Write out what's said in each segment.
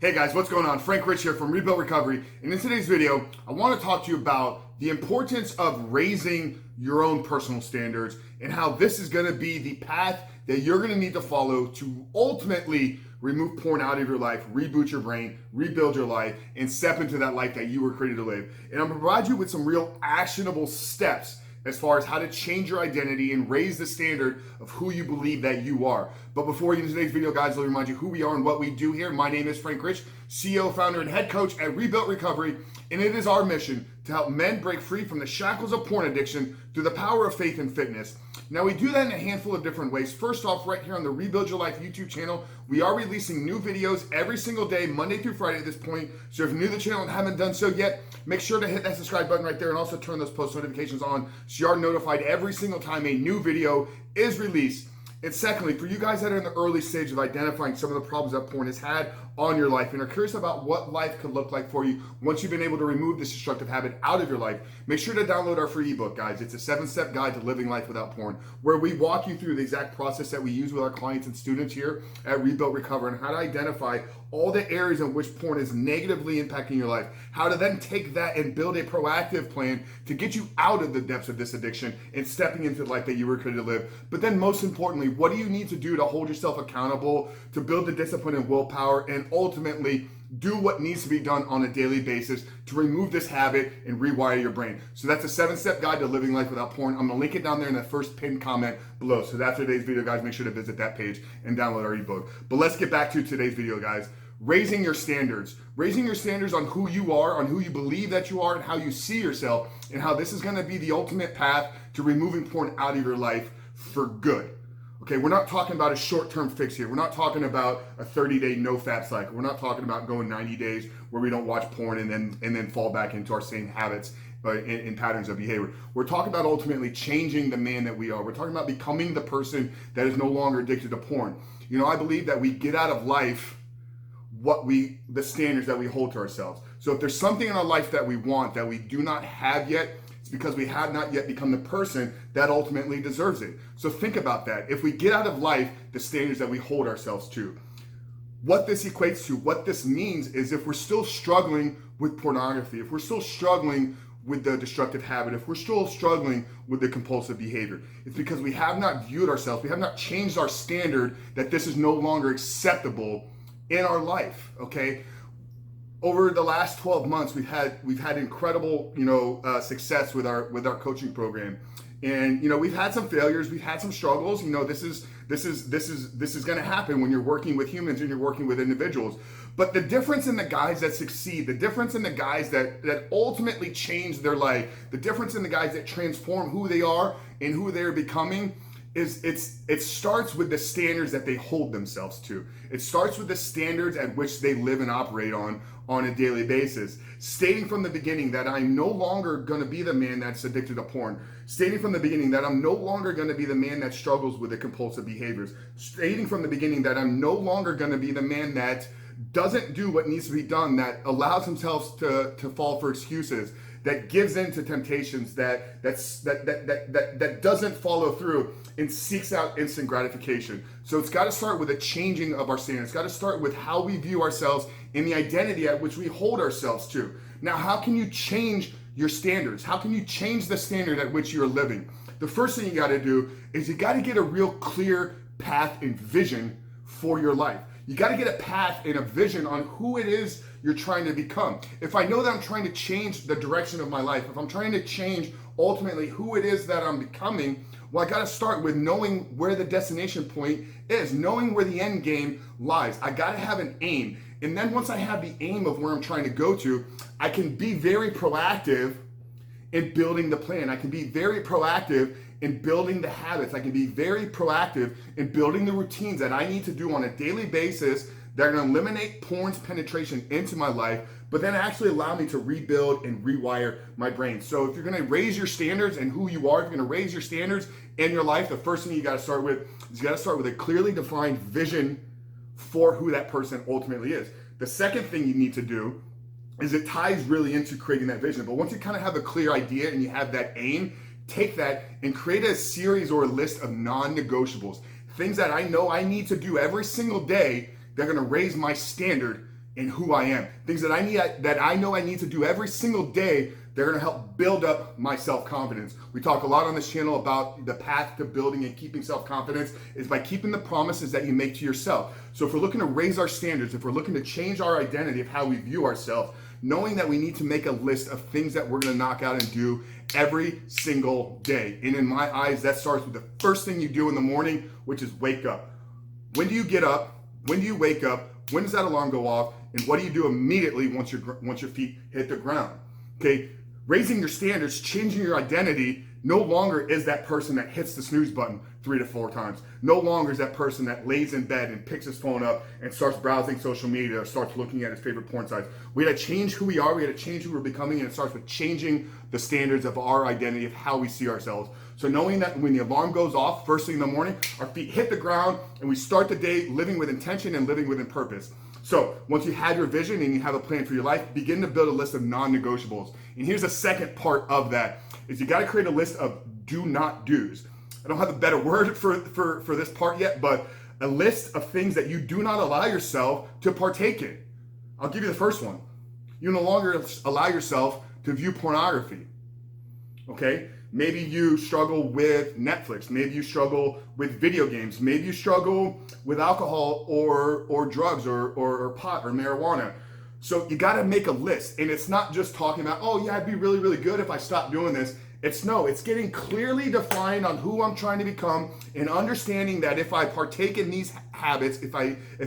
Hey guys, what's going on? Frank Rich here from Rebuilt Recovery, and in today's video, I want to talk to you about the importance of raising your own personal standards and how this is going to be the path that you're going to need to follow to ultimately remove porn out of your life, reboot your brain, rebuild your life, and step into that life that you were created to live. And I'm going to provide you with some real actionable steps as far as how to change your identity and raise the standard of who you believe that you are. But before we get into today's video, guys, let me remind you who we are and what we do here. My name is Frank Rich, CEO, founder, and head coach at Rebuilt Recovery, and it is our mission to help men break free from the shackles of porn addiction through the power of faith and fitness. Now, we do that in a handful of different ways. First off, right here on the Rebuild Your Life YouTube channel, we are releasing new videos every single day, Monday through Friday at this point. So if you're new to the channel and haven't done so yet, make sure to hit that subscribe button right there and also turn those post notifications on so you are notified every single time a new video is released. And secondly, for you guys that are in the early stage of identifying some of the problems that porn has had on your life and are curious about what life could look like for you once you've been able to remove this destructive habit out of your life, make sure to download our free ebook, guys. It's a 7-step guide to living life without porn, where we walk you through the exact process that we use with our clients and students here at Rebuilt Recover and how to identify all the areas in which porn is negatively impacting your life, how to then take that and build a proactive plan to get you out of the depths of this addiction and stepping into the life that you were created to live. But then most importantly, what do you need to do to hold yourself accountable, to build the discipline and willpower, and ultimately do what needs to be done on a daily basis to remove this habit and rewire your brain. So that's a 7-step guide to living life without porn. I'm gonna link it down there in the first pinned comment below. So after today's video, guys, make sure to visit that page and download our ebook. But let's get back to today's video, guys. Raising your standards. Raising your standards on who you are, on who you believe that you are, and how you see yourself, and how this is gonna be the ultimate path to removing porn out of your life for good. Okay, we're not talking about a short-term fix here. We're not talking about a 30-day no-fap cycle. We're not talking about going 90 days where we don't watch porn and then fall back into our same habits and patterns of behavior. We're talking about ultimately changing the man that we are. We're talking about becoming the person that is no longer addicted to porn. You know, I believe that we get out of life the standards that we hold to ourselves. So if there's something in our life that we want that we do not have yet, it's because we have not yet become the person that ultimately deserves it. So think about that. If we get out of life the standards that we hold ourselves to, what this equates to, what this means is if we're still struggling with pornography, if we're still struggling with the destructive habit, if we're still struggling with the compulsive behavior, it's because we have not viewed ourselves, we have not changed our standard that this is no longer acceptable in our life, okay? Over the last 12 months, we've had incredible, success with our coaching program, and we've had some failures, we've had some struggles. This is going to happen when you're working with humans and you're working with individuals. But the difference in the guys that succeed, the difference in the guys that ultimately change their life, the difference in the guys that transform who they are and who they're becoming, it starts with the standards that they hold themselves to. It starts with the standards at which they live and operate on a daily basis. Stating from the beginning that I'm no longer going to be the man that's addicted to porn. Stating from the beginning that I'm no longer going to be the man that struggles with the compulsive behaviors. Stating from the beginning that I'm no longer going to be the man that doesn't do what needs to be done, that allows himself to fall for excuses, that gives in to temptations, that doesn't follow through and seeks out instant gratification. So it's got to start with a changing of our standards. It's got to start with how we view ourselves and the identity at which we hold ourselves to. Now, how can you change your standards? How can you change the standard at which you're living? The first thing you got to do is you got to get a real clear path and vision for your life. You got to get a path and a vision on who it is you're trying to become. If I know that I'm trying to change the direction of my life, if I'm trying to change ultimately who it is that I'm becoming, well, I got to start with knowing where the destination point is, knowing where the end game lies. I got to have an aim. And then once I have the aim of where I'm trying to go to, I can be very proactive in building the plan. I can be very proactive in building the habits. I can be very proactive in building the routines that I need to do on a daily basis that are going to eliminate porn's penetration into my life, but then actually allow me to rebuild and rewire my brain. So if you're going to raise your standards and who you are, if you're going to raise your standards in your life, the first thing you got to start with is you got to start with a clearly defined vision for who that person ultimately is. The second thing you need to do is it ties really into creating that vision. But once you kind of have a clear idea and you have that aim, take that and create a series or a list of non-negotiables, things that I know I need to do every single day. They're going to raise my standard in who I am. Things that I know I need to do every single day. They're gonna help build up my self-confidence. We talk a lot on this channel about the path to building and keeping self-confidence is by keeping the promises that you make to yourself. So if we're looking to raise our standards, if we're looking to change our identity of how we view ourselves, knowing that we need to make a list of things that we're gonna knock out and do every single day. And in my eyes, that starts with the first thing you do in the morning, which is wake up. When do you get up? When do you wake up? When does that alarm go off? And what do you do immediately once your feet hit the ground? Okay, raising your standards, changing your identity, no longer is that person that hits the snooze button 3 to 4 times. No longer is that person that lays in bed and picks his phone up and starts browsing social media or starts looking at his favorite porn sites. We got to change who we are. We got to change who we're becoming, and it starts with changing the standards of our identity, of how we see ourselves. So knowing that when the alarm goes off first thing in the morning, our feet hit the ground and we start the day living with intention and living within purpose. So once you have your vision and you have a plan for your life, begin to build a list of non-negotiables. And here's the second part of that, is you got to create a list of do not do's. I don't have a better word for this part yet, but a list of things that you do not allow yourself to partake in. I'll give you the first one. You no longer allow yourself to view pornography. Okay? Maybe you struggle with Netflix. Maybe you struggle with video games. Maybe you struggle with alcohol or drugs or pot or marijuana. So you got to make a list. And it's not just talking about, oh yeah, I'd be really, really good if I stopped doing this. It's getting clearly defined on who I'm trying to become and understanding that if I partake in these habits, if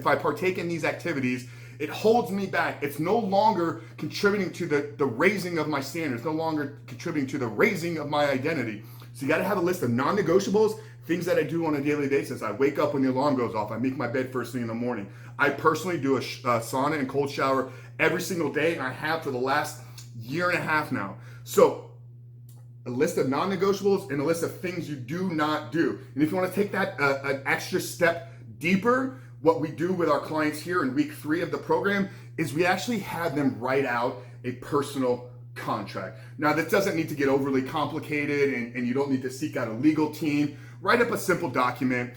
I partake in these activities, it holds me back. It's no longer contributing to the raising of my standards, no longer contributing to the raising of my identity. So you got to have a list of non-negotiables, things that I do on a daily basis. I wake up when the alarm goes off. I make my bed first thing in the morning. I personally do a sauna and cold shower every single day, and I have for the last year and a half now. So a list of non-negotiables and a list of things you do not do. And if you want to take that an extra step deeper, what we do with our clients here in week 3 of the program is we actually have them write out a personal contract. Now, that doesn't need to get overly complicated and you don't need to seek out a legal team. Write up a simple document,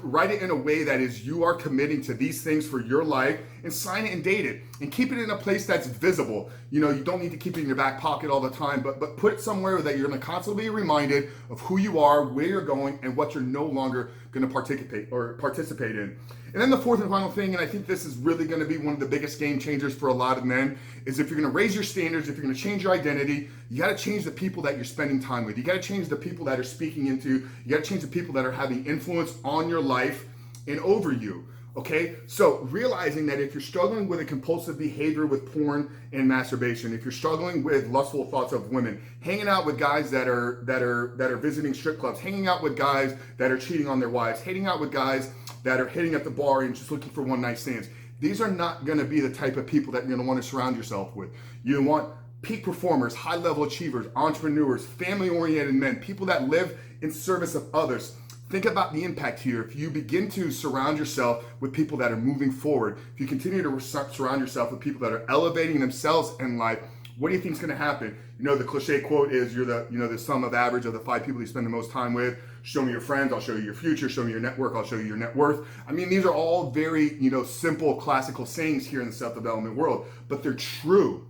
write it in a way that is you are committing to these things for your life, and sign it and date it and keep it in a place that's visible. You don't need to keep it in your back pocket all the time, but put it somewhere that you're going to constantly be reminded of who you are, where you're going, and what you're no longer going to participate in. And then the fourth and final thing, and I think this is really going to be one of the biggest game changers for a lot of men, is if you're going to raise your standards, if you're going to change your identity, you got to change the people that you're spending time with. You got to change the people that are speaking into. You got to change the people that are having influence on your life and over you. Okay, so realizing that if you're struggling with a compulsive behavior with porn and masturbation, if you're struggling with lustful thoughts of women, hanging out with guys that are visiting strip clubs, hanging out with guys that are cheating on their wives, hanging out with guys that are hitting at the bar and just looking for one night stands, these are not going to be the type of people that you're going to want to surround yourself with. You want peak performers, high level achievers, entrepreneurs, family oriented men, people that live in service of others. Think about the impact here. If you begin to surround yourself with people that are moving forward, if you continue to surround yourself with people that are elevating themselves in life, what do you think is going to happen? The cliche quote is you're the sum of average of the 5 people you spend the most time with. Show me your friends, I'll show you your future. Show me your network, I'll show you your net worth. I mean, these are all very, simple classical sayings here in the self-development world, but they're true.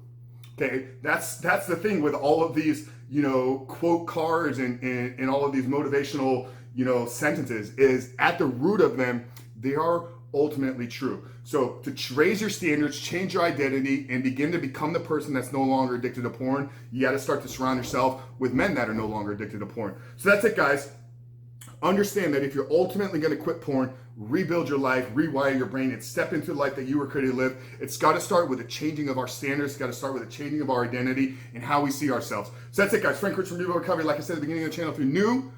Okay, that's the thing with all of these, quote cards and all of these motivational sentences, is at the root of them, they are ultimately true. So to raise your standards, change your identity, and begin to become the person that's no longer addicted to porn, you got to start to surround yourself with men that are no longer addicted to porn. So that's it, guys. Understand that if you're ultimately going to quit porn, rebuild your life, rewire your brain, and step into the life that you were created to live, it's got to start with a changing of our standards. It's got to start with a changing of our identity and how we see ourselves. So that's it, guys. Frank Rich from Rebuild Recovery. Like I said at the beginning of the channel, if you're new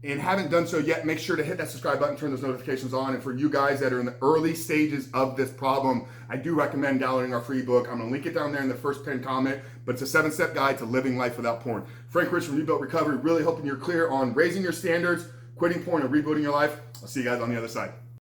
and haven't done so yet, make sure to hit that subscribe button, turn those notifications on. And for you guys that are in the early stages of this problem, I do recommend downloading our free book. I'm going to link it down there in the first pinned comment, but it's a 7-step guide to living life without porn. Frank Rich from Rebuild Recovery, really hoping you're clear on raising your standards, quitting porn, and rebooting your life. I'll see you guys on the other side.